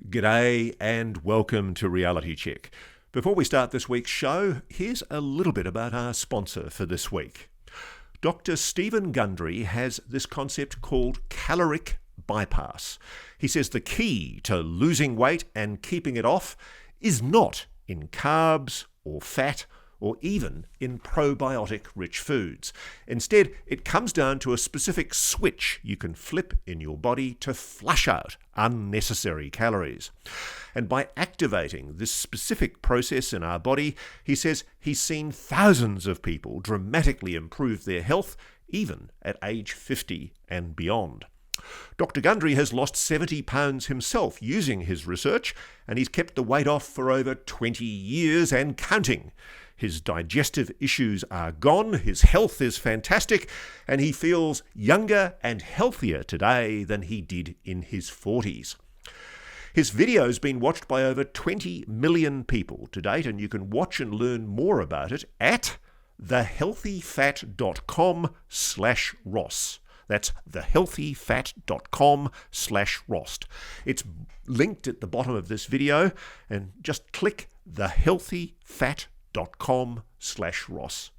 G'day and welcome to Reality Check. Before we start this week's show, here's a little bit about our sponsor for this week. Dr. Stephen Gundry has this concept called caloric bypass. He says the key to losing weight and keeping it off is not in carbs or fat or even in probiotic-rich foods. Instead, it comes down to a specific switch you can flip in your body to flush out unnecessary calories. And by activating this specific process in our body, he says he's seen thousands of people dramatically improve their health, even at age 50 and beyond. Dr. Gundry has lost 70 pounds himself using his research, and he's kept the weight off for over 20 years and counting. His digestive issues are gone, his health is fantastic, and he feels younger and healthier today than he did in his 40s. His video's been watched by over 20 million people to date, and you can watch and learn more about it at thehealthyfat.com/Ross. That's thehealthyfat.com/Rost. It's linked at the bottom of this video, and just click thehealthyfat.com/Ross.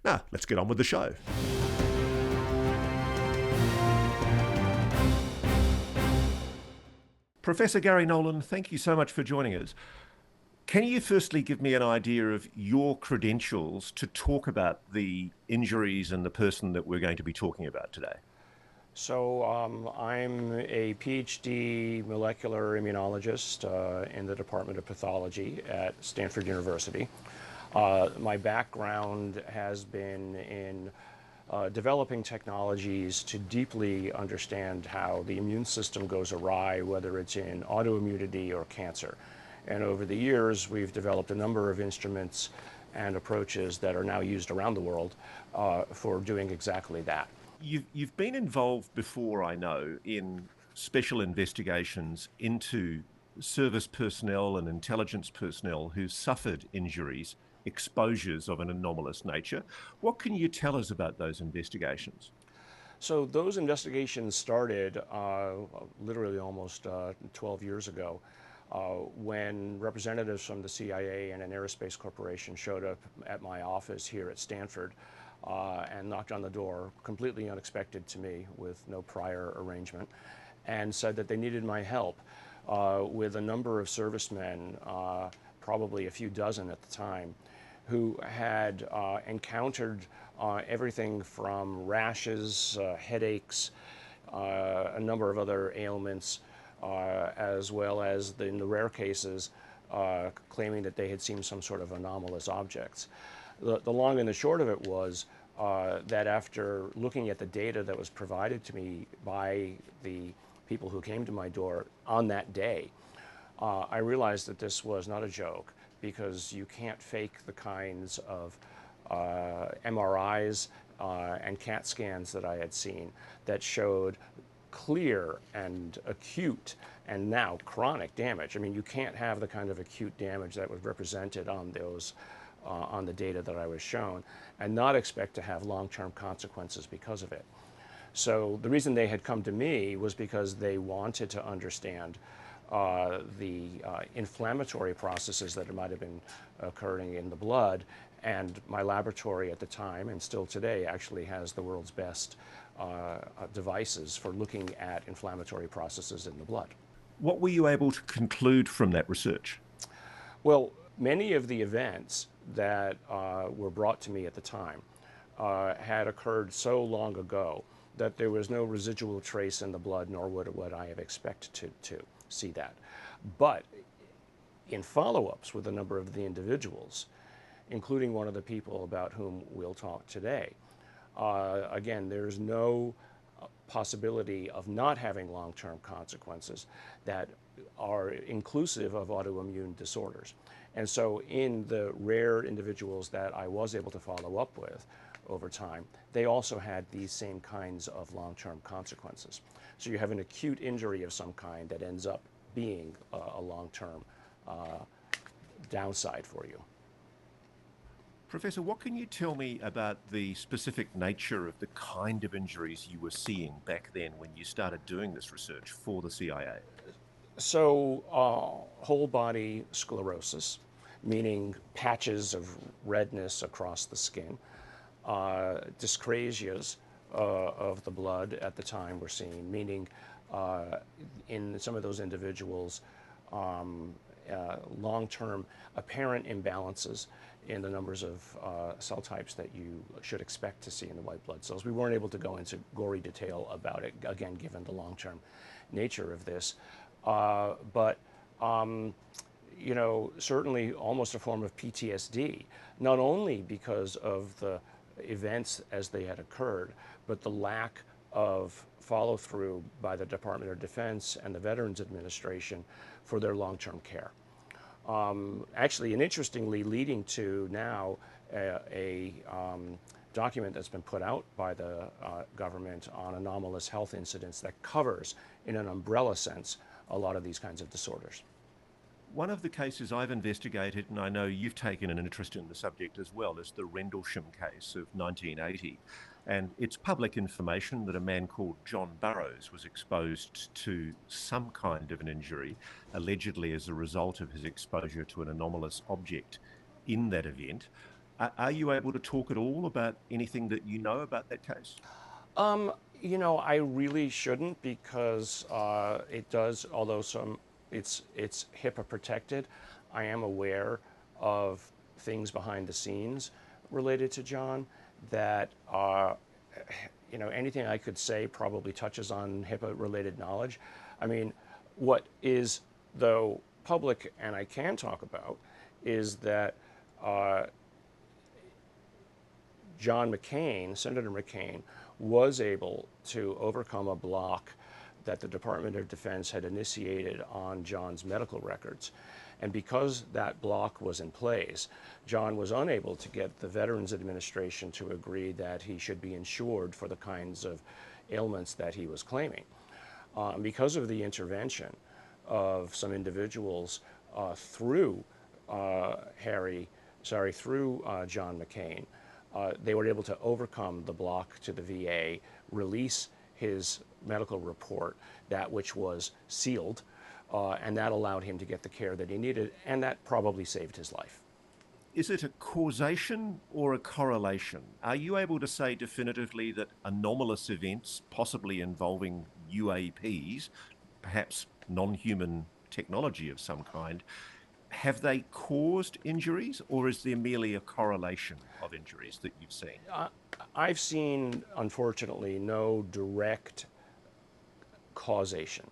Now, let's get on with the show. Professor Garry Nolan, thank you so much for joining us. Can you firstly give me an idea of your credentials to talk about the injuries and the person that we're going to be talking about today? So I'm a PhD molecular immunologist in the Department of Pathology at Stanford University. My background has been in developing technologies to deeply understand how the immune system goes awry, whether it's in autoimmunity or cancer. And over the years, we've developed a number of instruments and approaches that are now used around the world for doing exactly that. You've been involved before, I know, in special investigations into service personnel and intelligence personnel who suffered injuries, exposures of an anomalous nature. What can you tell us about those investigations? So those investigations started literally almost 12 years ago when representatives from the CIA and an aerospace corporation showed up at my office here at Stanford and knocked on the door, completely unexpected to me with no prior arrangement, and said that they needed my help with a number of servicemen, probably a few dozen at the time, who had encountered everything from rashes, headaches, a number of other ailments, as well as, in the rare cases, claiming that they had seen some sort of anomalous objects. The long and the short of it was that after looking at the data that was provided to me by the people who came to my door on that day, I realized that this was not a joke, because you can't fake the kinds of MRIs and CAT scans that I had seen that showed clear and acute and now chronic damage. I mean, you can't have the kind of acute damage that was represented on those on the data that I was shown and not expect to have long-term consequences because of it. So the reason they had come to me was because they wanted to understand the inflammatory processes that might have been occurring in the blood, and my laboratory at the time, and still today, actually has the world's best devices for looking at inflammatory processes in the blood. What were you able to conclude from that research? Well, many of the events that were brought to me at the time had occurred so long ago that there was no residual trace in the blood, nor would I have expected to see that. But in follow-ups with a number of the individuals, including one of the people about whom we'll talk today, again, there's no possibility of not having long-term consequences that are inclusive of autoimmune disorders. And so in the rare individuals that I was able to follow up with over time, they also had these same kinds of long-term consequences. So you have an acute injury of some kind that ends up being a long-term downside for you. Professor, what can you tell me about the specific nature of the kind of injuries you were seeing back then when you started doing this research for the CIA? So, whole body sclerosis, meaning patches of redness across the skin, dyscrasias of the blood at the time we're seeing, meaning in some of those individuals, long-term apparent imbalances in the numbers of cell types that you should expect to see in the white blood cells. We weren't able to go into gory detail about it, again, given the long-term nature of this. But you know, certainly almost a form of PTSD, not only because of the events as they had occurred, but the lack of follow through by the Department of Defense and the Veterans Administration for their long-term care. Actually, and interestingly, leading to now a document that's been put out by the government on anomalous health incidents that covers, in an umbrella sense, a lot of these kinds of disorders. One of the cases I've investigated, and I know you've taken an interest in the subject as well, is the Rendlesham case of 1980. And it's public information that a man called John Burroughs was exposed to some kind of an injury, allegedly as a result of his exposure to an anomalous object in that event. Are you able to talk at all about anything that you know about that case? You know, I really shouldn't because it does, although it's HIPAA protected. I am aware of things behind the scenes related to John that you know, anything I could say probably touches on HIPAA related knowledge. I mean, what is though public and I can talk about is that John McCain, Senator McCain, was able to overcome a block that the Department of Defense had initiated on John's medical records. And because that block was in place, John was unable to get the Veterans Administration to agree that he should be insured for the kinds of ailments that he was claiming. Because of the intervention of some individuals through John McCain, they were able to overcome the block to the VA, release his medical report, that which was sealed, and that allowed him to get the care that he needed, and that probably saved his life. Is it a causation or a correlation? Are you able to say definitively that anomalous events, possibly involving UAPs, perhaps non-human technology of some kind, have they caused injuries, or is there merely a correlation of injuries that you've seen? I've seen, unfortunately, no direct causation.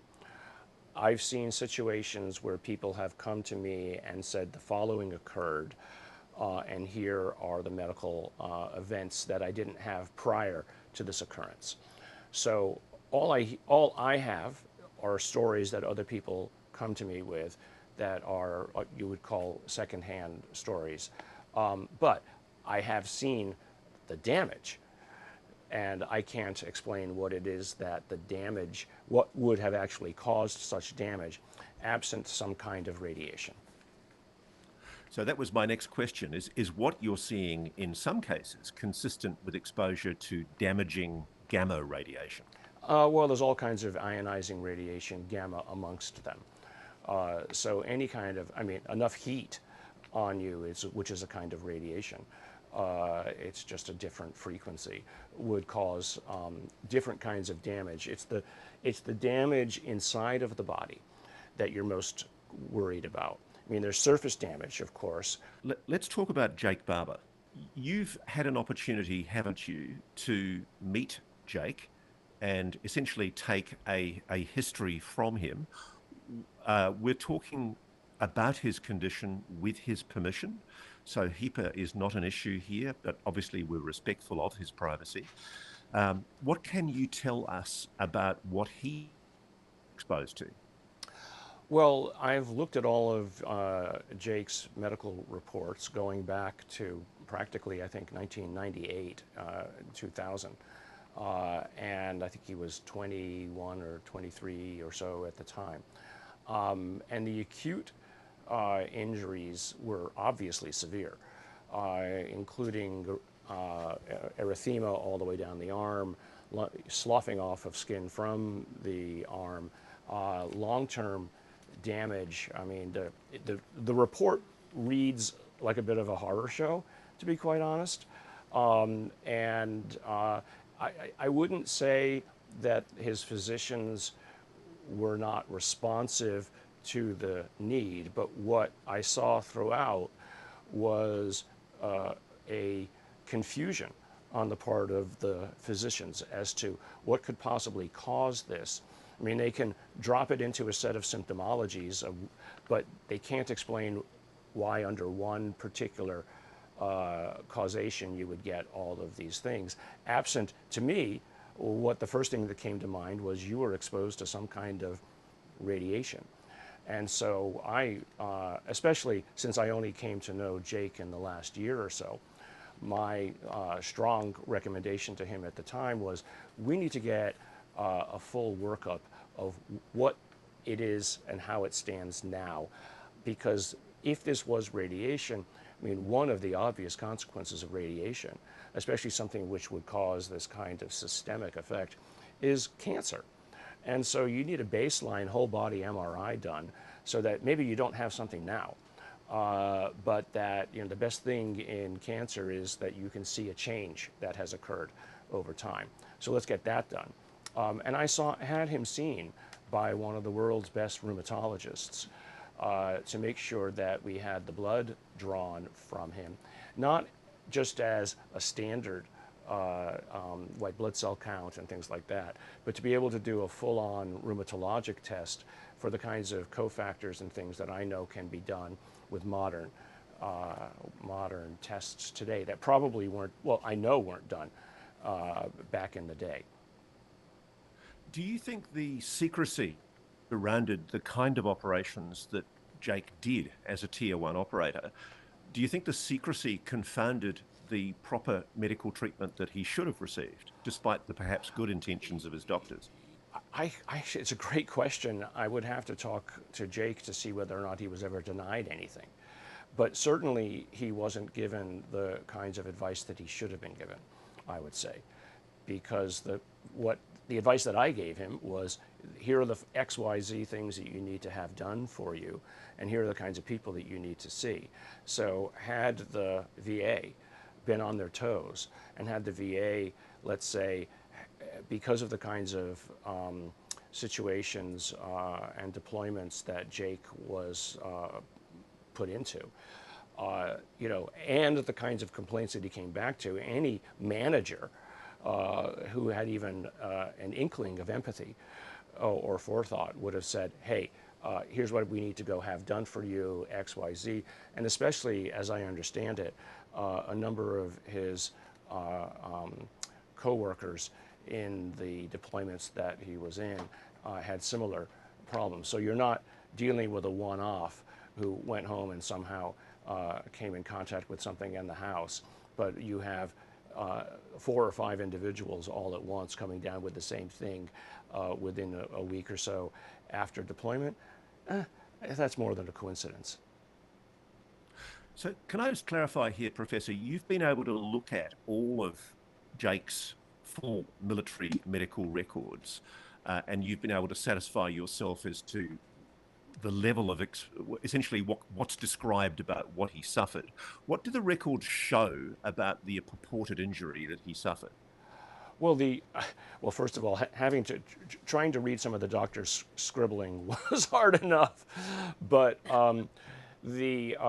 I've seen situations where people have come to me and said the following occurred, and here are the medical events that I didn't have prior to this occurrence. So all I have are stories that other people come to me with that are what you would call secondhand stories. But I have seen the damage, and I can't explain what it is that the damage, what would have actually caused such damage, absent some kind of radiation. So that was my next question, is what you're seeing in some cases consistent with exposure to damaging gamma radiation? Well, there's all kinds of ionizing radiation, gamma amongst them. So any kind of, I mean, enough heat on you, which is a kind of radiation, it's just a different frequency, would cause different kinds of damage. It's the damage inside of the body that you're most worried about. I mean, there's surface damage, of course. Let's talk about Jake Barber. You've had an opportunity, haven't you, to meet Jake and essentially take a history from him. We're talking about his condition with his permission. So HIPAA is not an issue here, but obviously we're respectful of his privacy. What can you tell us about what he exposed to? Well, I've looked at all of Jake's medical reports going back to practically, I think, 1998, 2000. And I think he was 21 or 23 or so at the time. And the acute injuries were obviously severe, including erythema all the way down the arm, sloughing off of skin from the arm, long-term damage. I mean, the report reads like a bit of a horror show, to be quite honest. I wouldn't say that his physicians were not responsive to the need, but what I saw throughout was a confusion on the part of the physicians as to what could possibly cause this. I mean, they can drop it into a set of symptomologies, but they can't explain why under one particular causation you would get all of these things. Absent, to me, what the first thing that came to mind was you were exposed to some kind of radiation. And so I, especially since I only came to know Jake in the last year or so, my strong recommendation to him at the time was we need to get a full workup of what it is and how it stands now. Because if this was radiation, I mean, one of the obvious consequences of radiation, especially something which would cause this kind of systemic effect, is cancer. And so you need a baseline whole body MRI done so that maybe you don't have something now, but that the best thing in cancer is that you can see a change that has occurred over time. So let's get that done. And I had him seen by one of the world's best rheumatologists to make sure that we had the blood drawn from him, not just as a standard white blood cell count and things like that, but to be able to do a full-on rheumatologic test for the kinds of cofactors and things that I know can be done with modern tests today that probably weren't, well, I know weren't done back in the day. Do you think the secrecy surrounded the kind of operations that Jake did as a Tier 1 operator, do you think the secrecy confounded the proper medical treatment that he should have received, despite the perhaps good intentions of his doctors? It's a great question. I would have to talk to Jake to see whether or not he was ever denied anything. But certainly he wasn't given the kinds of advice that he should have been given, I would say. Because the advice that I gave him was, here are the XYZ things that you need to have done for you, and here are the kinds of people that you need to see. So had the VA been on their toes, and had the VA, let's say, because of the kinds of situations and deployments that Jake was put into, and the kinds of complaints that he came back to, any manager who had even an inkling of empathy or forethought would have said, hey, here's what we need to go have done for you, X, Y, Z. And especially, as I understand it, a number of his co-workers in the deployments that he was in had similar problems. So you're not dealing with a one-off who went home and somehow came in contact with something in the house, but you have 4 or 5 individuals all at once coming down with the same thing within a week or so after deployment. That's more than a coincidence. So can I just clarify here, Professor, you've been able to look at all of Jake's full military medical records, and you've been able to satisfy yourself as to the level of essentially what's described about what he suffered. What do the records show about the purported injury that he suffered? Well, first of all, trying to read some of the doctor's scribbling was hard enough, but it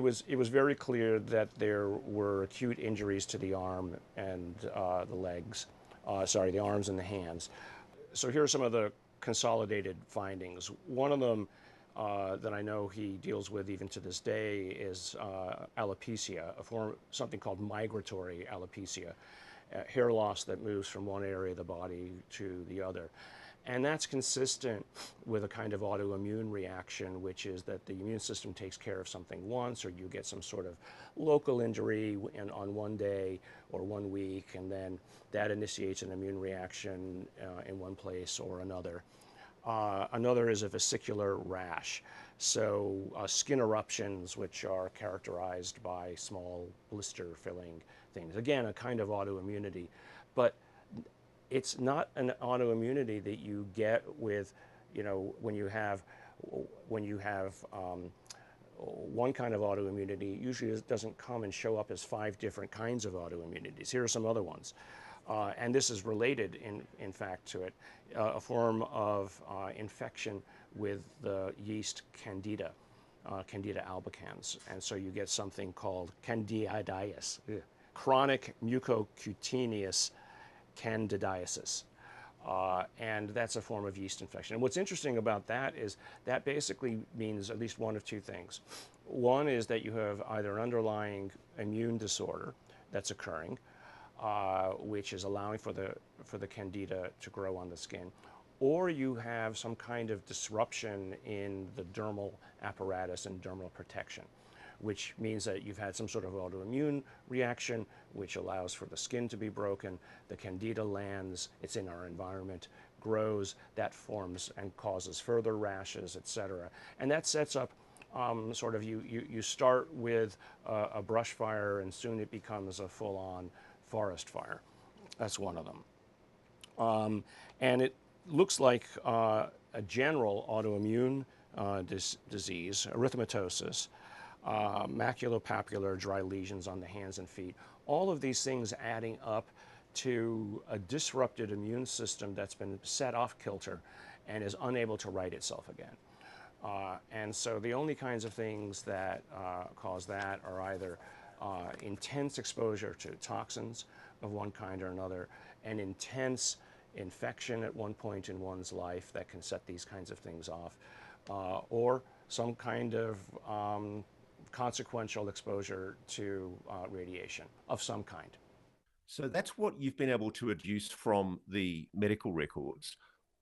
was very clear that there were acute injuries to the arm and the legs, the arms and the hands. So here are some of the consolidated findings. One of them that I know he deals with even to this day is alopecia, something called migratory alopecia, hair loss that moves from one area of the body to the other. And that's consistent with a kind of autoimmune reaction, which is that the immune system takes care of something once, or you get some sort of local injury on one day or 1 week, and then that initiates an immune reaction in one place or another. Another is a vesicular rash. So skin eruptions, which are characterized by small blister-filling things. Again, a kind of autoimmunity, but it's not an autoimmunity that you get with, when you have when you have one kind of autoimmunity, usually it doesn't come and show up as 5 different kinds of autoimmunities. Here are some other ones. And this is related, in fact, to it, a form of infection with the yeast Candida, Candida albicans. And so you get something called candidiasis, chronic mucocutaneous candidiasis. And that's a form of yeast infection. And what's interesting about that is that basically means at least one of 2 things. One is that you have either an underlying immune disorder that's occurring, which is allowing for the candida to grow on the skin, or you have some kind of disruption in the dermal apparatus and dermal protection, which means that you've had some sort of autoimmune reaction, which allows for the skin to be broken. The candida lands, it's in our environment, grows, that forms and causes further rashes, etc. And that sets up sort of, you start with a brush fire and soon it becomes a full-on forest fire. That's one of them. And it looks like a general autoimmune disease, erythematosus, maculopapular dry lesions on the hands and feet. All of these things adding up to a disrupted immune system that's been set off kilter and is unable to right itself again. And so the only kinds of things that cause that are either intense exposure to toxins of one kind or another, an intense infection at one point in one's life that can set these kinds of things off, or some kind of consequential exposure to radiation of some kind. So that's what you've been able to adduce from the medical records.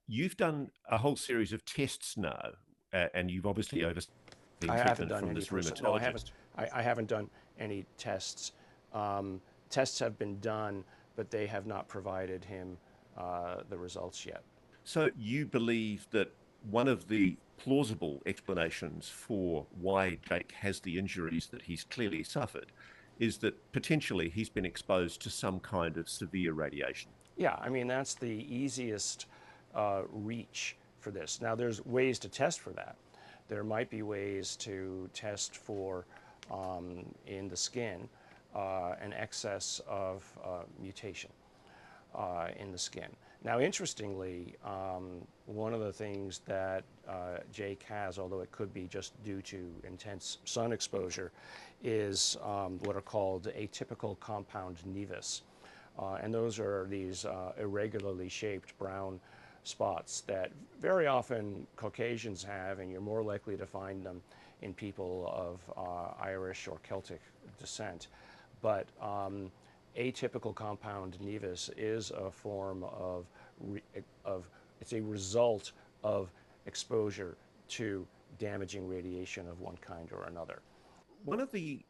You've done a whole series of tests now, and you've obviously overseen treatment from this rheumatologist. No, I haven't done any tests. Tests have been done, but they have not provided him the results yet. So you believe that one of the plausible explanations for why Jake has the injuries that he's clearly suffered is that potentially he's been exposed to some kind of severe radiation? Yeah, I mean, that's the easiest reach for this. Now, there's ways to test for that. There might be ways to test for, in the skin, an excess of mutation in the skin. Now, interestingly, one of the things that Jake has, although it could be just due to intense sun exposure, is what are called atypical compound nevus. And those are these irregularly shaped brown spots that very often Caucasians have, and you're more likely to find them in people of Irish or Celtic descent. But atypical compound nevus is a form of it's a result of exposure to damaging radiation of one kind or another. One of the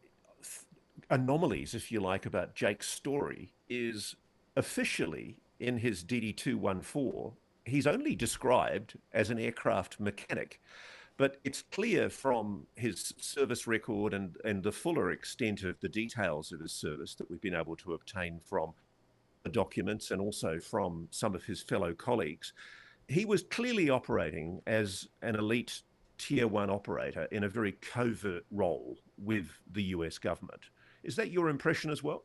anomalies, if you like, about Jake's story is officially in his DD-214, he's only described as an aircraft mechanic. But it's clear from his service record and the fuller extent of the details of his service that we've been able to obtain from the documents and also from some of his fellow colleagues, he was clearly operating as an elite Tier 1 operator in a very covert role with the US government. Is that your impression as well?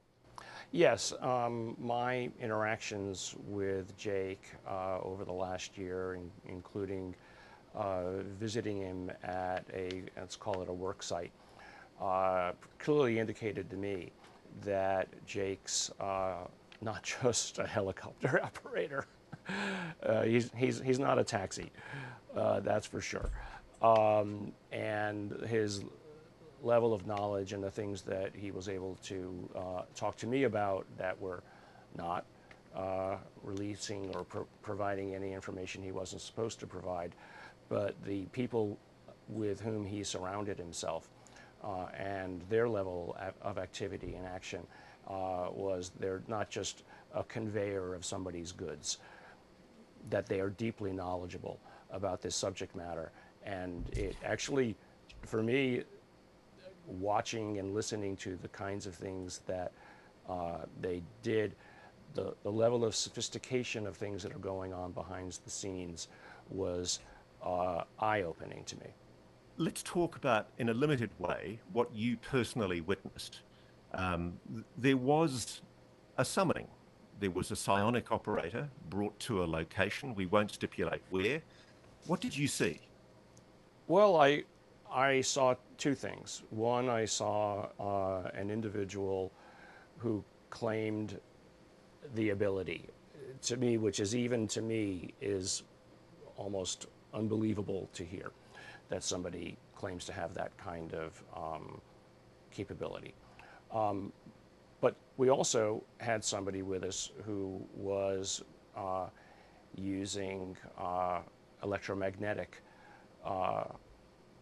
Yes, my interactions with Jake over the last year, including visiting him at let's call it a work site, clearly indicated to me that Jake's not just a helicopter operator. He's not a taxi, that's for sure. And his level of knowledge and the things that he was able to talk to me about that were not releasing or providing any information he wasn't supposed to provide, but the people with whom he surrounded himself and their level of activity and action was they're not just a conveyor of somebody's goods, that they are deeply knowledgeable about this subject matter. And it actually, for me, watching and listening to the kinds of things that they did, the level of sophistication of things that are going on behind the scenes was eye-opening to me. Let's talk about, in a limited way, what you personally witnessed. There was a summoning. There was a psionic operator brought to a location. We won't stipulate where. What did you see? Well, I saw two things. One, I saw an individual who claimed the ability to me, which is even to me is almost unbelievable to hear that somebody claims to have that kind of capability. But we also had somebody with us who was using electromagnetic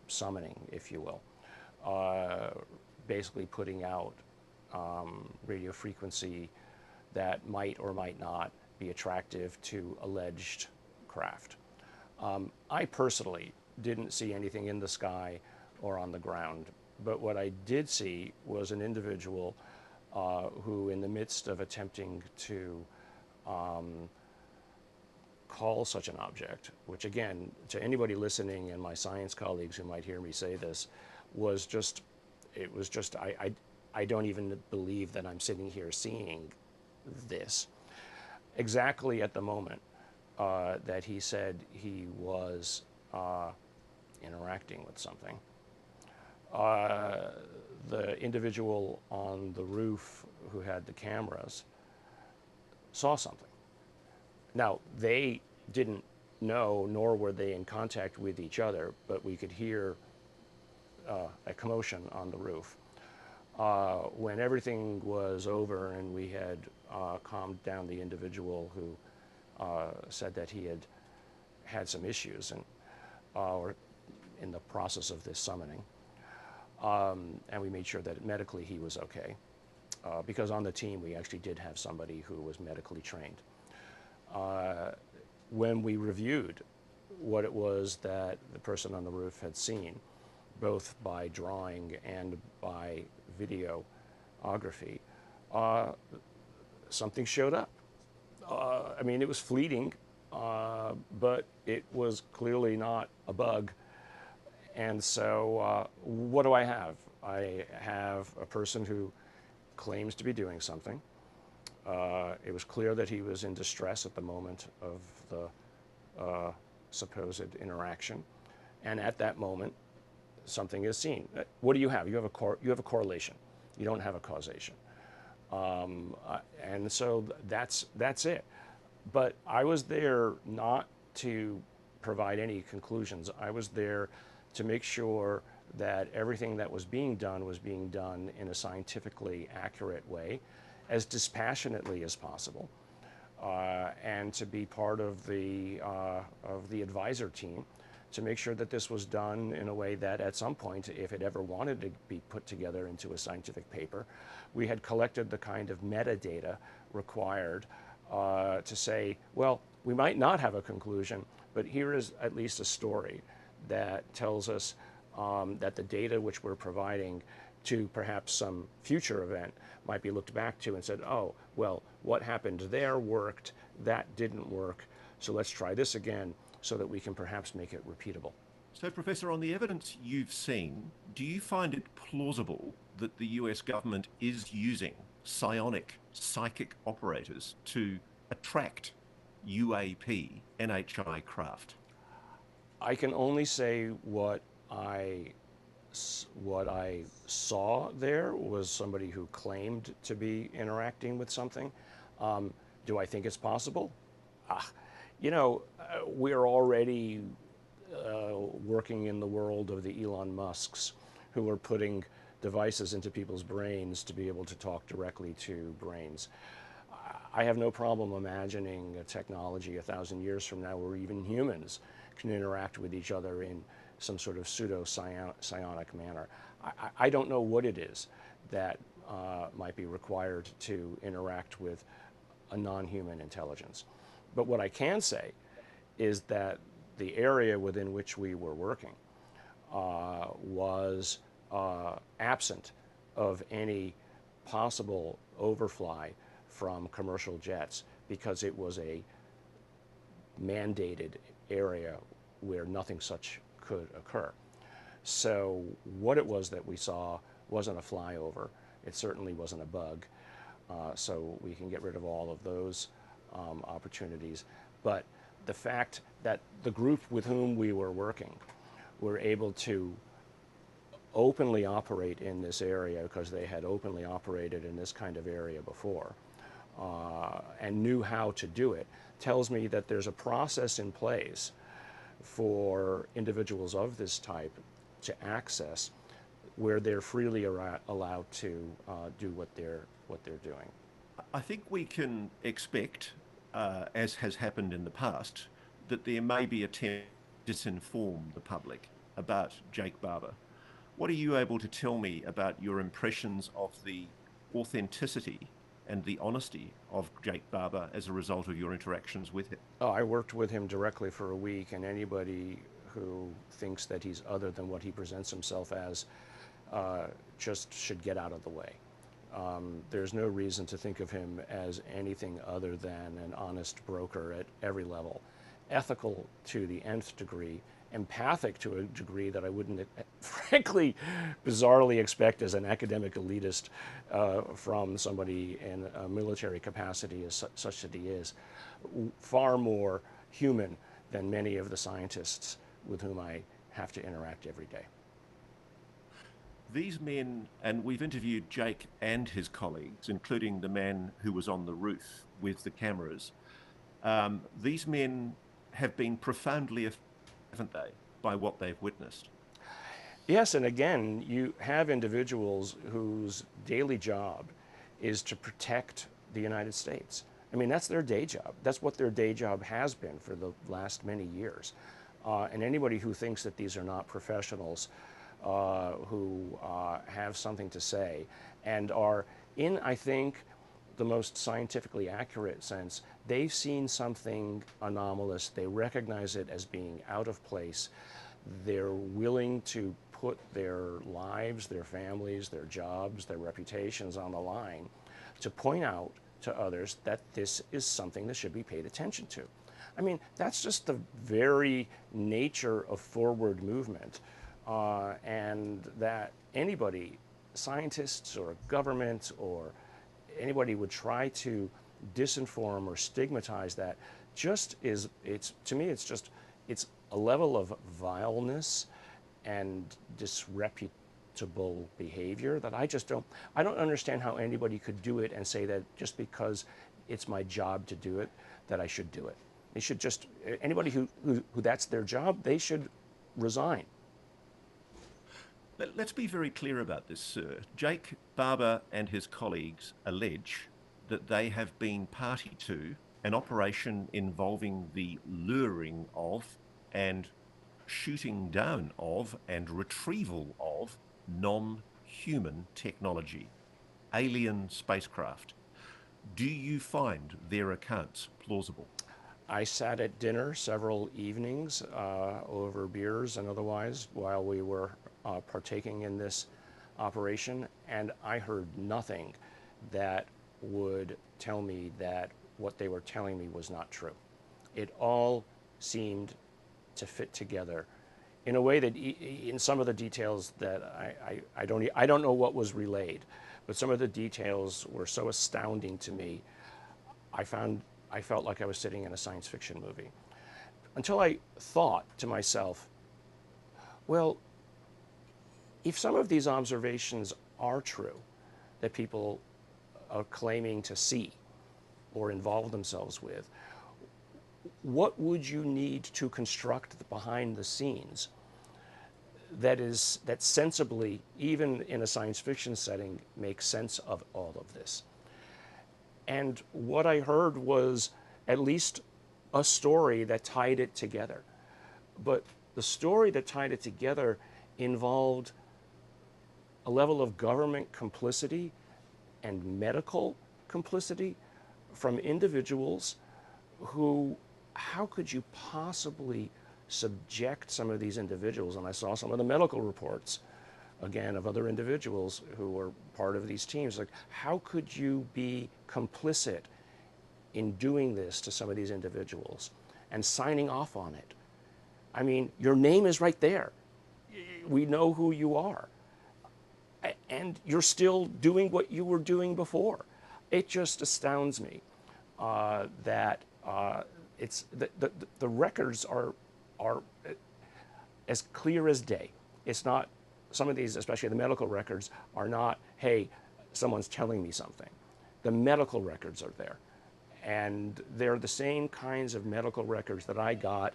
summoning, if you will, basically putting out radio frequency that might or might not be attractive to alleged craft. I personally didn't see anything in the sky or on the ground, but what I did see was an individual who, in the midst of attempting to call such an object, which again, to anybody listening and my science colleagues who might hear me say this, was just, I don't even believe that I'm sitting here seeing this. Exactly at the moment that he said he was interacting with something, the individual on the roof who had the cameras saw something. Now, they didn't know, nor were they in contact with each other, but we could hear a commotion on the roof. When everything was over and we had calmed down the individual who said that he had had some issues and or in the process of this summoning, and we made sure that medically he was okay, because on the team we actually did have somebody who was medically trained. When we reviewed what it was that the person on the roof had seen, both by drawing and by videography, something showed up. I mean, it was fleeting, but it was clearly not a bug. And so what do I have? I have a person who claims to be doing something. It was clear that he was in distress at the moment of the supposed interaction. And at that moment, something is seen. What do you have? You have a correlation. You don't have a causation. And so that's it. But I was there not to provide any conclusions. I was there to make sure that everything that was being done in a scientifically accurate way, as dispassionately as possible, and to be part of the advisor team to make sure that this was done in a way that at some point, if it ever wanted to be put together into a scientific paper, we had collected the kind of metadata required to say, well, we might not have a conclusion, but here is at least a story that tells us that the data which we're providing to perhaps some future event might be looked back to and said, oh, well, what happened there worked, that didn't work, so let's try this again so that we can perhaps make it repeatable. So, Professor, on the evidence you've seen, do you find it plausible that the US government is using psionic psychic operators to attract UAP NHI craft? I can only say what I saw there was somebody who claimed to be interacting with something. Do I think it's possible? We're already working in the world of the Elon Musks, who are putting devices into people's brains to be able to talk directly to brains. I have no problem imagining a technology 1,000 years from now where even humans can interact with each other in some sort of pseudo-psionic manner. I don't know what it is that might be required to interact with a non-human intelligence. But what I can say is that the area within which we were working was absent of any possible overfly from commercial jets, because it was a mandated area where nothing such could occur. So what it was that we saw wasn't a flyover. It certainly wasn't a bug. So we can get rid of all of those opportunities. But the fact that the group with whom we were working were able to openly operate in this area, because they had openly operated in this kind of area before, and knew how to do it, tells me that there's a process in place for individuals of this type to access, where they're freely allowed to do what they're doing. I think we can expect, as has happened in the past, that there may be attempts to disinform the public about Jake Barber. What are you able to tell me about your impressions of the authenticity and the honesty of Jake Barber as a result of your interactions with him? Oh, I worked with him directly for a week, and anybody who thinks that he's other than what he presents himself as just should get out of the way. There's no reason to think of him as anything other than an honest broker at every level, ethical to the nth degree, empathic to a degree that I wouldn't, frankly, bizarrely expect as an academic elitist from somebody in a military capacity as such that he is. Far more human than many of the scientists with whom I have to interact every day. These men, and we've interviewed Jake and his colleagues, including the man who was on the roof with the cameras, these men have been profoundly affected, haven't they, by what they've witnessed? Yes, and again, you have individuals whose daily job is to protect the United States. I mean, that's their day job. That's what their day job has been for the last many years. And anybody who thinks that these are not professionals who have something to say and are in, I think, the most scientifically accurate sense, they've seen something anomalous. They recognize it as being out of place. They're willing to put their lives, their families, their jobs, their reputations on the line to point out to others that this is something that should be paid attention to. I mean, that's just the very nature of forward movement, and that anybody, scientists or government or anybody would try to disinform or stigmatize that just is, to me, it's a level of vileness and disreputable behavior that I don't understand how anybody could do it and say that just because it's my job to do it, that I should do it. They should just, anybody who that's their job, they should resign. Let's be very clear about this, sir. Jake Barber and his colleagues allege that they have been party to an operation involving the luring of and shooting down of and retrieval of non-human technology, alien spacecraft. Do you find their accounts plausible? I sat at dinner several evenings over beers and otherwise while we were partaking in this operation, and I heard nothing that would tell me that what they were telling me was not true. It all seemed to fit together in a way that in some of the details that I don't know what was relayed, but some of the details were so astounding to me, I felt like I was sitting in a science fiction movie. Until I thought to myself, well, if some of these observations are true, that people are claiming to see or involve themselves with, what would you need to construct the behind the scenes that sensibly, even in a science fiction setting, makes sense of all of this? And what I heard was at least a story that tied it together. But the story that tied it together involved a level of government complicity and medical complicity from individuals who, how could you possibly subject some of these individuals? And I saw some of the medical reports, again, of other individuals who were part of these teams. Like, how could you be complicit in doing this to some of these individuals and signing off on it? I mean, your name is right there. We know who you are. And you're still doing what you were doing before. It just astounds me that it's the records are as clear as day. It's not, some of these, especially the medical records, are not, hey, someone's telling me something. The medical records are there. And they're the same kinds of medical records that I got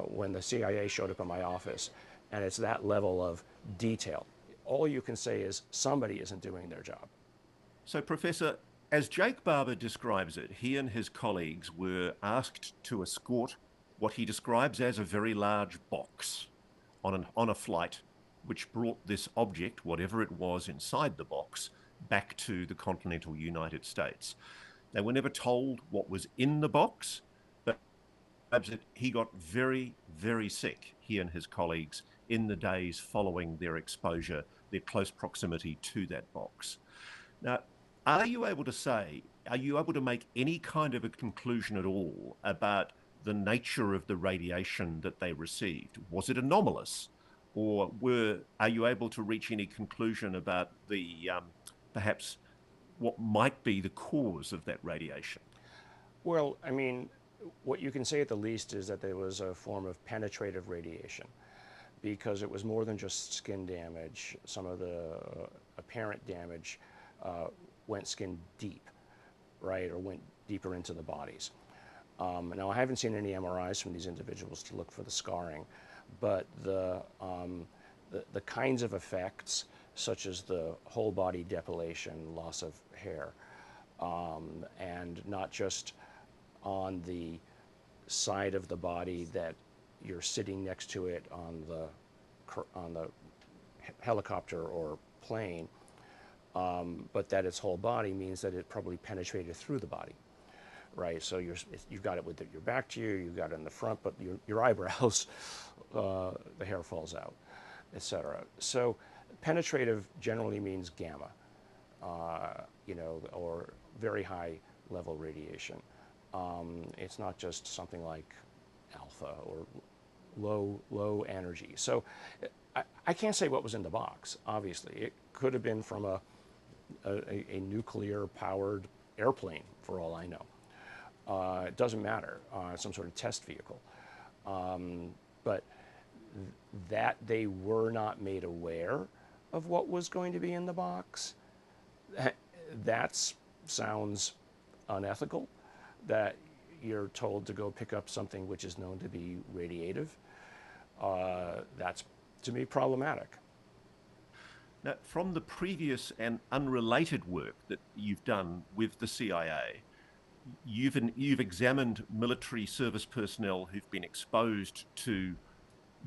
when the CIA showed up in my office. And it's that level of detail. All you can say is somebody isn't doing their job. So, Professor, as Jake Barber describes it, he and his colleagues were asked to escort what he describes as a very large box on a flight, which brought this object, whatever it was inside the box, back to the continental United States. They were never told what was in the box, but he got very, very sick, he and his colleagues, in the days following their exposure, their close proximity to that box. Now, are you able to make any kind of a conclusion at all about the nature of the radiation that they received? Was it anomalous? Or are you able to reach any conclusion about the perhaps what might be the cause of that radiation? Well, I mean, what you can say at the least is that there was a form of penetrative radiation, because it was more than just skin damage. Some of the apparent damage went skin deep, right, or went deeper into the bodies. Now, I haven't seen any MRIs from these individuals to look for the scarring, but the kinds of effects, such as the whole body depilation, loss of hair, and not just on the side of the body that you're sitting next to it on the helicopter or plane, but that its whole body means that it probably penetrated through the body, right? So you've got it with your back to you, you've got it in the front, but your eyebrows, the hair falls out, etc. So penetrative generally means gamma, or very high level radiation. It's not just something like alpha or low energy. So I can't say what was in the box, obviously. It could have been from a nuclear powered airplane, for all I know. It doesn't matter, some sort of test vehicle. But that they were not made aware of what was going to be in the box, that sounds unethical, that you're told to go pick up something which is known to be radiative. That's, to me, problematic. Now, from the previous and unrelated work that you've done with the CIA, you've examined military service personnel who've been exposed to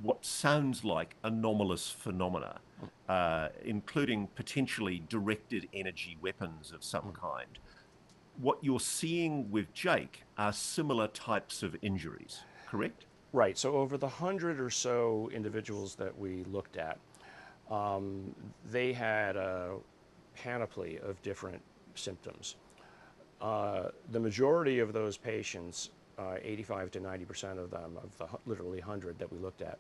what sounds like anomalous phenomena, including potentially directed energy weapons of some kind. What you're seeing with Jake are similar types of injuries, correct? Right. So over the 100 or so individuals that we looked at, they had a panoply of different symptoms. The majority of those patients, 85 to 90% of them, of the literally 100 that we looked at,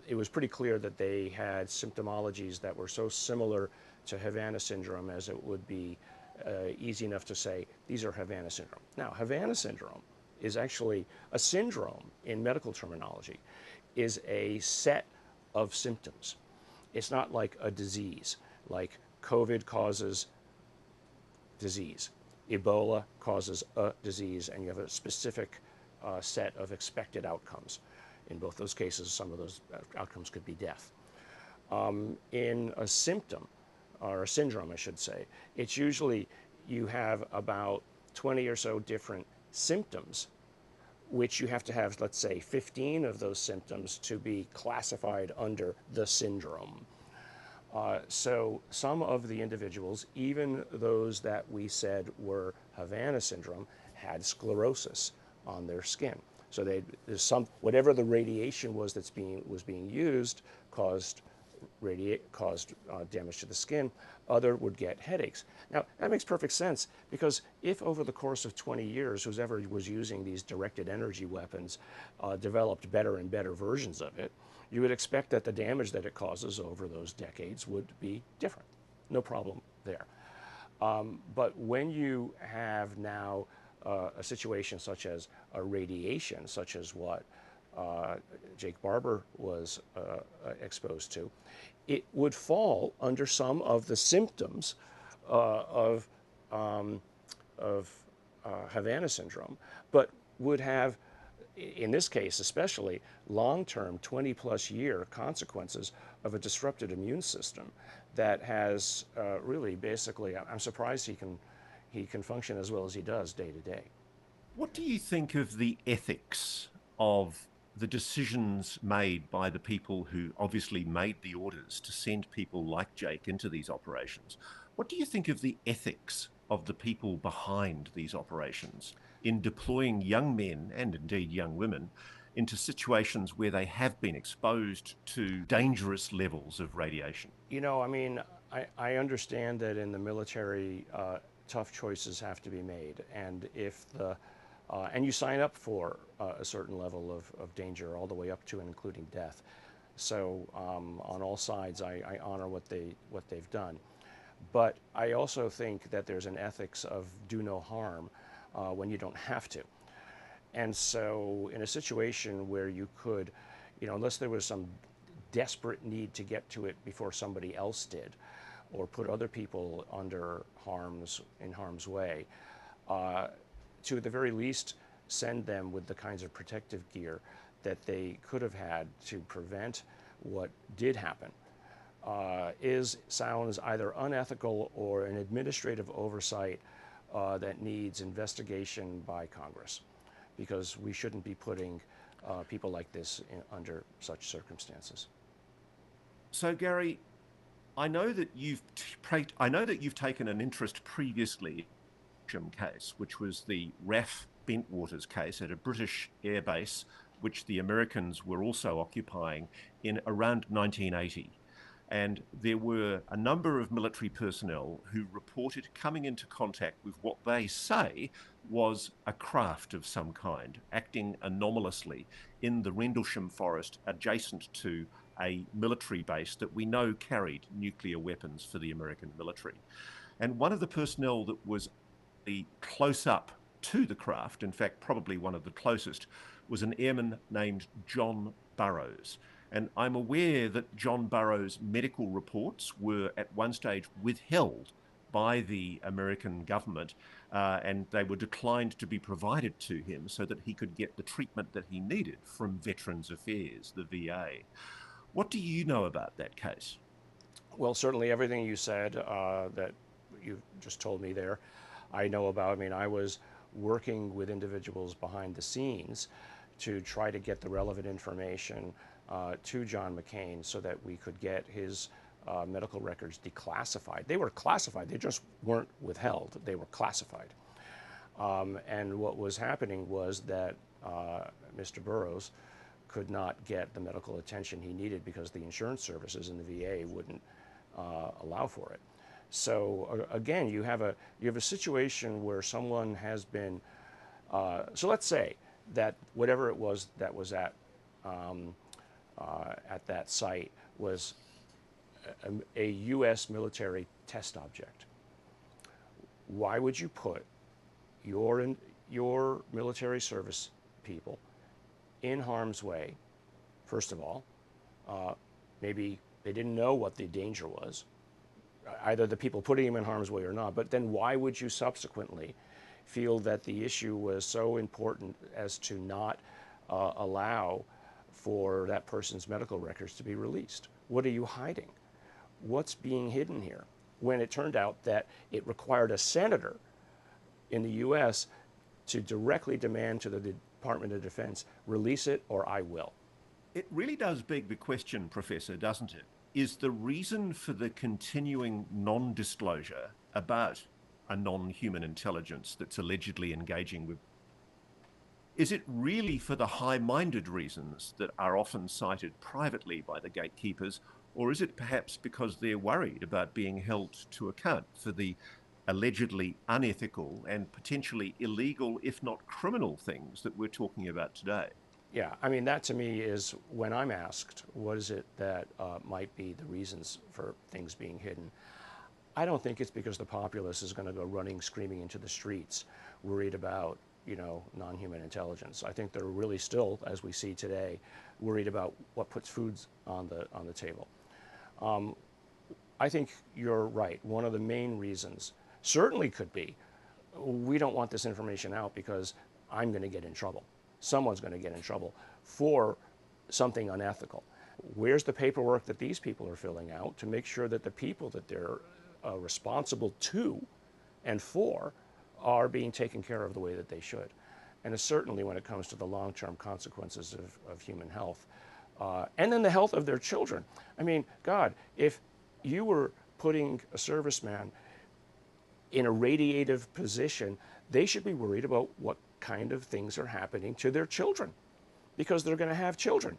it was pretty clear that they had symptomologies that were so similar to Havana syndrome as it would be easy enough to say, these are Havana syndrome. Now, Havana syndrome is actually a syndrome in medical terminology, is a set of symptoms. It's not like a disease, like COVID causes disease, Ebola causes a disease, and you have a specific set of expected outcomes. In both those cases, some of those outcomes could be death. In a symptom, or a syndrome, I should say, it's usually you have about 20 or so different symptoms, which you have to have, let's say, 15 of those symptoms to be classified under the syndrome. So some of the individuals, even those that we said were Havana syndrome, had sclerosis on their skin. So there's whatever the radiation was was being used caused caused damage to the skin. Other would get headaches. Now, that makes perfect sense, because if over the course of 20 years, whoever was using these directed energy weapons developed better and better versions of it, you would expect that the damage that it causes over those decades would be different. No problem there. But when you have now a situation such as a radiation, such as what Jake Barber was exposed to, it would fall under some of the symptoms of Havana syndrome, but would have, in this case especially, long-term 20-plus year consequences of a disrupted immune system that has really basically, I'm surprised he can function as well as he does day to day. What do you think of the ethics of the decisions made by the people who obviously made the orders to send people like Jake into these operations? What do you think of the ethics of the people behind these operations in deploying young men, and indeed young women, into situations where they have been exposed to dangerous levels of radiation? You know, I mean, I understand that in the military, tough choices have to be made, and if the and you sign up for a certain level of danger, all the way up to and including death. So on all sides, I honor what they've done, but I also think that there's an ethics of do no harm when you don't have to. And so in a situation where you could, you know, unless there was some desperate need to get to it before somebody else did, or put other people under in harm's way, to the very least send them with the kinds of protective gear that they could have had to prevent what did happen, sounds either unethical or an administrative oversight that needs investigation by Congress, because we shouldn't be putting people like this under such circumstances. So, Garry, I know that you've taken an interest previously in the case, which was the RAF Bentwaters case at a British airbase, which the Americans were also occupying in around 1980. And there were a number of military personnel who reported coming into contact with what they say was a craft of some kind, acting anomalously in the Rendlesham forest adjacent to a military base that we know carried nuclear weapons for the American military. And one of the personnel that was close up to the craft, in fact, probably one of the closest, was an airman named John Burroughs. And I'm aware that John Burroughs' medical reports were at one stage withheld by the American government, and they were declined to be provided to him so that he could get the treatment that he needed from Veterans Affairs, the VA. What do you know about that case? Well, certainly everything you said that you just told me there, I know about. I mean, I was working with individuals behind the scenes to try to get the relevant information to John McCain so that we could get his medical records declassified. They were classified, they just weren't withheld, they were classified. And what was happening was that Mr. Burroughs could not get the medical attention he needed because the insurance services in the VA wouldn't allow for it. So again, you have a situation where someone has been, so let's say that whatever it was that was at that site was a U.S. military test object. Why would you put your military service people in harm's way? First of all, maybe they didn't know what the danger was, either the people putting him in harm's way or not, but then why would you subsequently feel that the issue was so important as to not allow for that person's medical records to be released? What are you hiding? What's being hidden here? When it turned out that it required a senator in the U.S. to directly demand to the Department of Defense, release it or I will. It really does beg the question, Professor, doesn't it? Is the reason for the continuing non-disclosure about a non-human intelligence that's allegedly engaging with Is it really for the high-minded reasons that are often cited privately by the gatekeepers, or is it perhaps because they're worried about being held to account for the allegedly unethical and potentially illegal, if not criminal, things that we're talking about today? Yeah, I mean, that to me is when I'm asked, what is it that might be the reasons for things being hidden? I don't think it's because the populace is going to go running, screaming into the streets, worried about, non-human intelligence. I think they're really still, as we see today, worried about what puts foods on the table. I think you're right. One of the main reasons certainly could be we don't want this information out because I'm going to get in trouble. Someone's going to get in trouble for something unethical. Where's the paperwork that these people are filling out to make sure that the people that they're responsible to and for are being taken care of the way that they should? And certainly when it comes to the long-term consequences of human health, and then the health of their children. I mean, God, if you were putting a serviceman in a radiative position, they should be worried about what kind of things are happening to their children, because they're going to have children.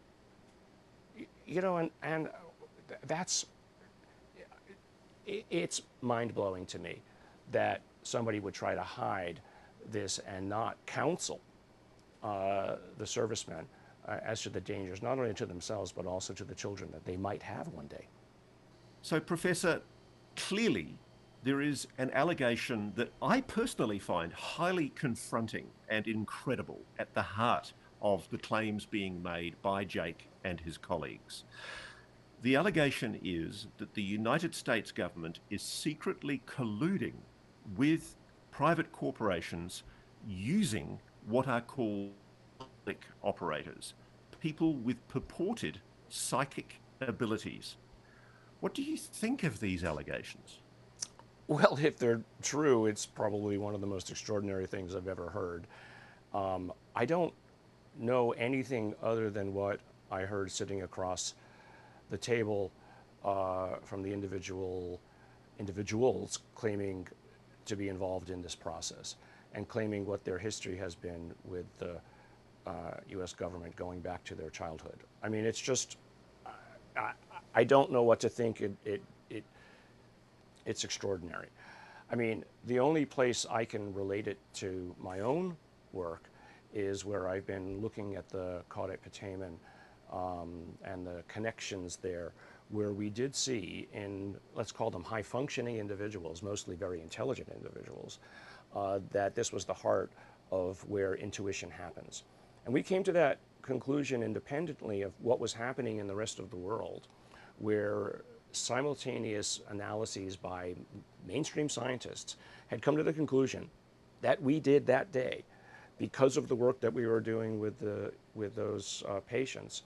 And that's, it's mind-blowing to me that somebody would try to hide this and not counsel the servicemen as to the dangers, not only to themselves, but also to the children that they might have one day. So, Professor, clearly there is an allegation that I personally find highly confronting and incredible at the heart of the claims being made by Jake and his colleagues. The allegation is that the United States government is secretly colluding with private corporations using what are called psychic operators, people with purported psychic abilities. What do you think of these allegations? Well, if they're true, it's probably one of the most extraordinary things I've ever heard. I don't know anything other than what I heard sitting across the table from the individuals claiming to be involved in this process and claiming what their history has been with the U.S. government going back to their childhood. I mean, it's just, I don't know what to think. It's extraordinary. I mean, the only place I can relate it to my own work is where I've been looking at the caudate putamen and the connections there, where we did see in, let's call them high-functioning individuals, mostly very intelligent individuals, that this was the heart of where intuition happens. And we came to that conclusion independently of what was happening in the rest of the world, where simultaneous analyses by mainstream scientists had come to the conclusion that we did that day, because of the work that we were doing with those patients,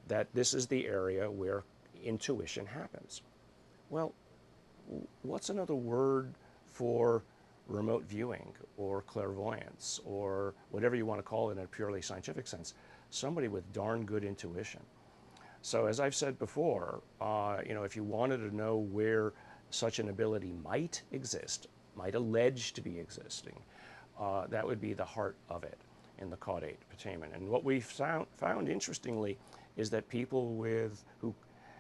that this is the area where intuition happens. Well, what's another word for remote viewing or clairvoyance or whatever you want to call it in a purely scientific sense? Somebody with darn good intuition. So as I've said before, if you wanted to know where such an ability might exist, might allege to be existing, that would be the heart of it in the caudate putamen. And what we found interestingly is that people who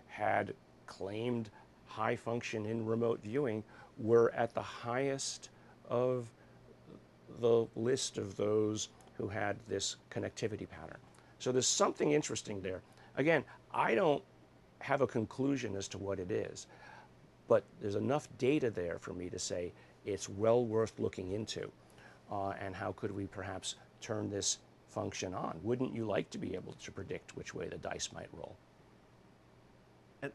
had claimed high function in remote viewing were at the highest of the list of those who had this connectivity pattern. So there's something interesting there. Again, I don't have a conclusion as to what it is, but there's enough data there for me to say it's well worth looking into. And how could we perhaps turn this function on? Wouldn't you like to be able to predict which way the dice might roll?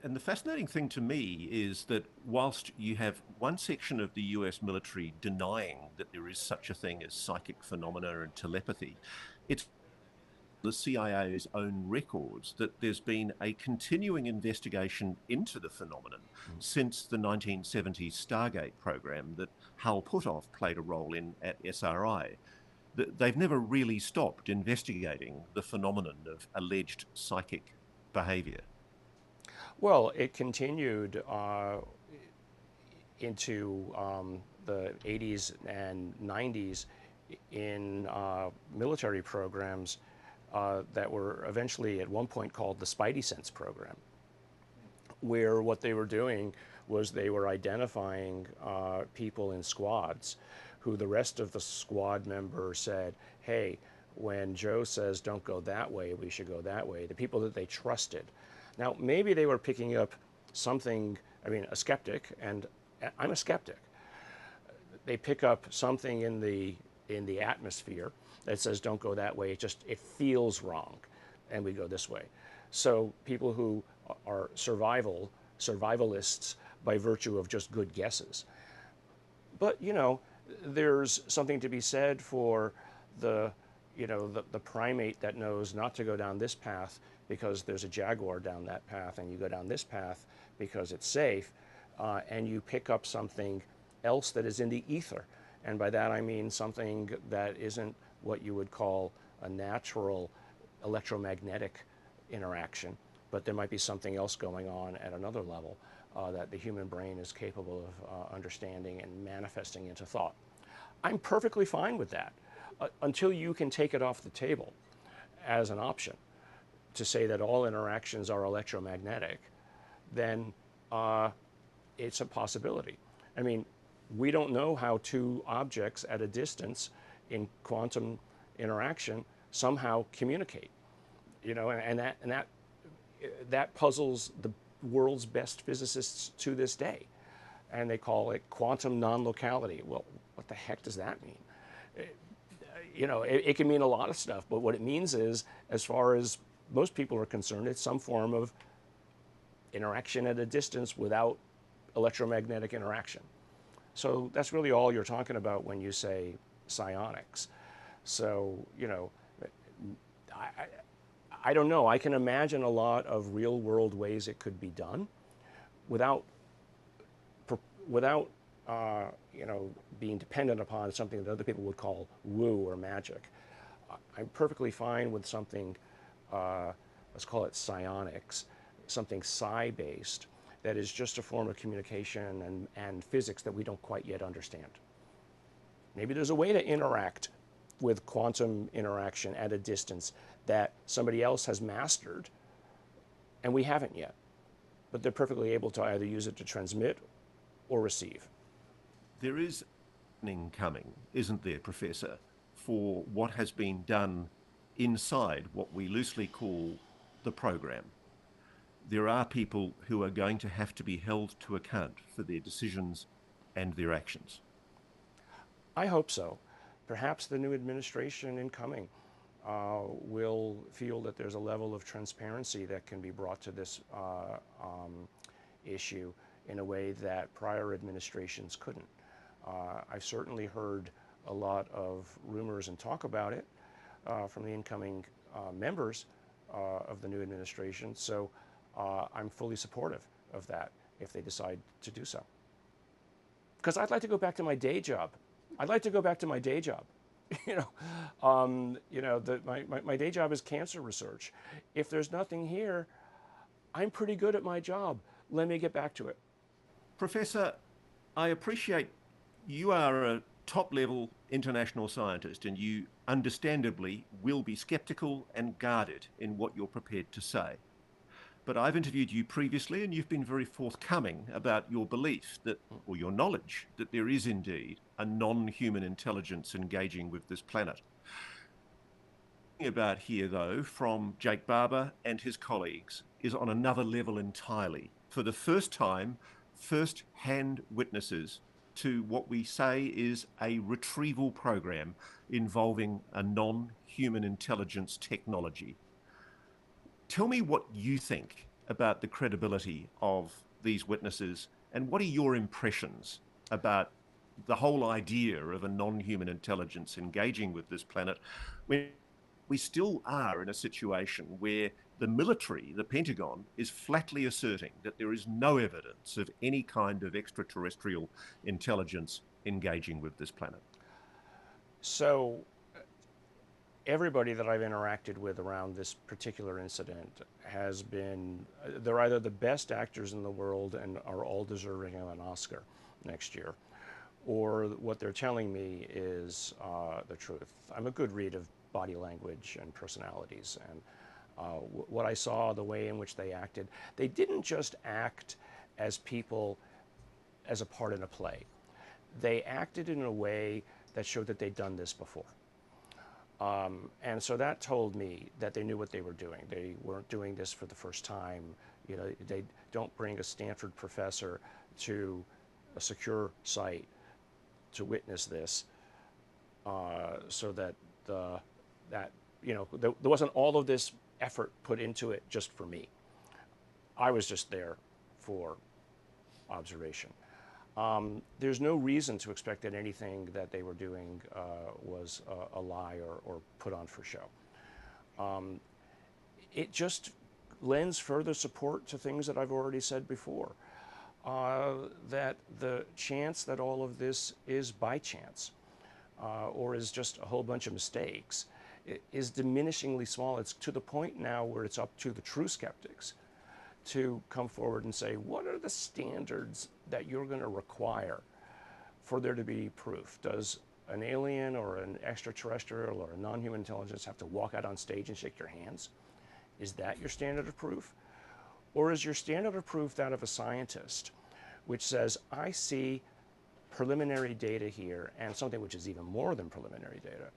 And the fascinating thing to me is that whilst you have one section of the US military denying that there is such a thing as psychic phenomena and telepathy, it's the CIA's own records that there's been a continuing investigation into the phenomenon since the 1970s Stargate program that Hal Puthoff played a role in at SRI. They've never really stopped investigating the phenomenon of alleged psychic behavior. Well, it continued into the 80s and 90s in military programs that were eventually at one point called the Spidey Sense program, where what they were doing was they were identifying people in squads who the rest of the squad members said, hey, when Joe says don't go that way, we should go that way. The people that they trusted. Now, maybe they were picking up something, I mean, a skeptic, and I'm a skeptic. They pick up something in the atmosphere that says don't go that way. It feels wrong, and we go this way. So people who are survivalists by virtue of just good guesses. But there's something to be said for the primate that knows not to go down this path because there's a jaguar down that path, and you go down this path because it's safe, and you pick up something else that is in the ether. And by that I mean something that isn't what you would call a natural electromagnetic interaction, but there might be something else going on at another level that the human brain is capable of understanding and manifesting into thought. I'm perfectly fine with that until you can take it off the table as an option to say that all interactions are electromagnetic. Then it's a possibility. I mean, we don't know how two objects at a distance in quantum interaction somehow communicate, and that puzzles the world's best physicists to this day, and they call it quantum non-locality. Well, what the heck does that mean? It can mean a lot of stuff, but what it means is, as far as most people are concerned, it's some form of interaction at a distance without electromagnetic interaction. So that's really all you're talking about when you say psionics. So, I don't know. I can imagine a lot of real world ways it could be done without being dependent upon something that other people would call woo or magic. I'm perfectly fine with something, let's call it psionics, something psi-based, that is just a form of communication and physics that we don't quite yet understand. Maybe there's a way to interact with quantum interaction at a distance that somebody else has mastered and we haven't yet. But they're perfectly able to either use it to transmit or receive. There is coming, isn't there, Professor, for what has been done inside what we loosely call the program. There are people who are going to have to be held to account for their decisions and their actions. I hope so. Perhaps the new administration incoming will feel that there's a level of transparency that can be brought to this issue in a way that prior administrations couldn't. I've certainly heard a lot of rumors and talk about it from the incoming members of the new administration. So I'm fully supportive of that if they decide to do so. Because I'd like to go back to my day job. My day job is cancer research. If there's nothing here, I'm pretty good at my job. Let me get back to it. Professor, I appreciate you are a top-level international scientist, and you understandably will be skeptical and guarded in what you're prepared to say. But I've interviewed you previously, and you've been very forthcoming about your belief that, or your knowledge, that there is indeed a non-human intelligence engaging with this planet. About here, though, from Jake Barber and his colleagues, is on another level entirely. For the first time, first-hand witnesses to what we say is a retrieval program involving a non-human intelligence technology. Tell me what you think about the credibility of these witnesses, and what are your impressions about the whole idea of a non-human intelligence engaging with this planet when we still are in a situation where the military, the Pentagon, is flatly asserting that there is no evidence of any kind of extraterrestrial intelligence engaging with this planet? So everybody that I've interacted with around this particular incident has been, they're either the best actors in the world and are all deserving of an Oscar next year, or what they're telling me is the truth. I'm a good read of body language and personalities, and what I saw, the way in which they acted, they didn't just act as people as a part in a play. They acted in a way that showed that they'd done this before. And so that told me that they knew what they were doing. They weren't doing this for the first time. You know, they don't bring a Stanford professor to a secure site to witness this, so that there wasn't all of this effort put into it just for me. I was just there for observation. There's no reason to expect that anything that they were doing was a lie or put on for show. It just lends further support to things that I've already said before, that the chance that all of this is by chance or is just a whole bunch of mistakes is diminishingly small. It's to the point now where it's up to the true skeptics to come forward and say, what are the standards that you're going to require for there to be proof? Does an alien or an extraterrestrial or a non-human intelligence have to walk out on stage and shake your hands? Is that your standard of proof? Or is your standard of proof that of a scientist, which says, I see preliminary data here, and something which is even more than preliminary data,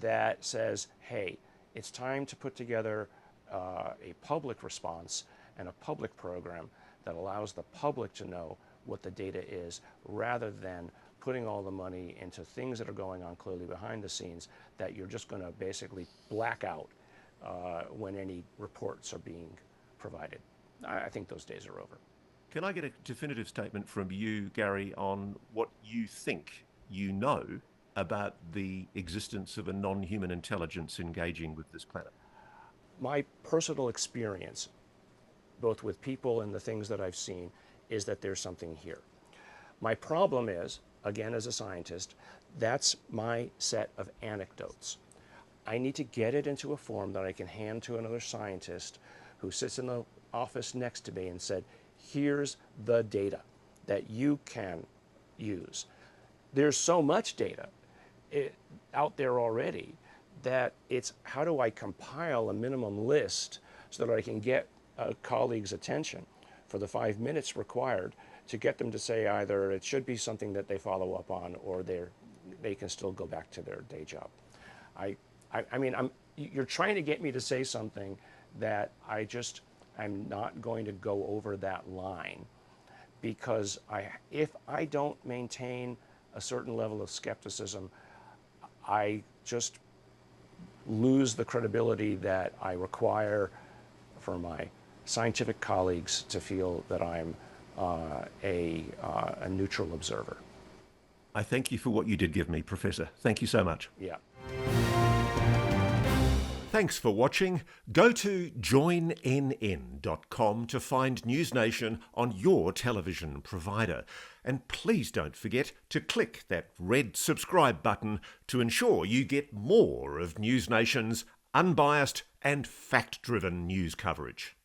that says, hey, it's time to put together a public response and a public program that allows the public to know what the data is, rather than putting all the money into things that are going on clearly behind the scenes that you're just going to basically black out when any reports are being provided. I think those days are over. Can I get a definitive statement from you, Garry, on what you think you know about the existence of a non-human intelligence engaging with this planet? My personal experience, both with people and the things that I've seen, is that there's something here. My problem is, again, as a scientist, that's my set of anecdotes. I need to get it into a form that I can hand to another scientist who sits in the office next to me and said, here's the data that you can use. There's so much data out there already that it's how do I compile a minimum list so that I can get a colleague's attention for the 5 minutes required to get them to say either it should be something that they follow up on or they can still go back to their day job. I mean, you're trying to get me to say something that I'm not going to go over that line, because if I don't maintain a certain level of skepticism, I just lose the credibility that I require for my scientific colleagues to feel that I'm a neutral observer. I thank you for what you did give me, Professor. Thank you so much. Yeah. Thanks for watching. Go to joinnn.com to find NewsNation on your television provider. And please don't forget to click that red subscribe button to ensure you get more of NewsNation's unbiased and fact-driven news coverage.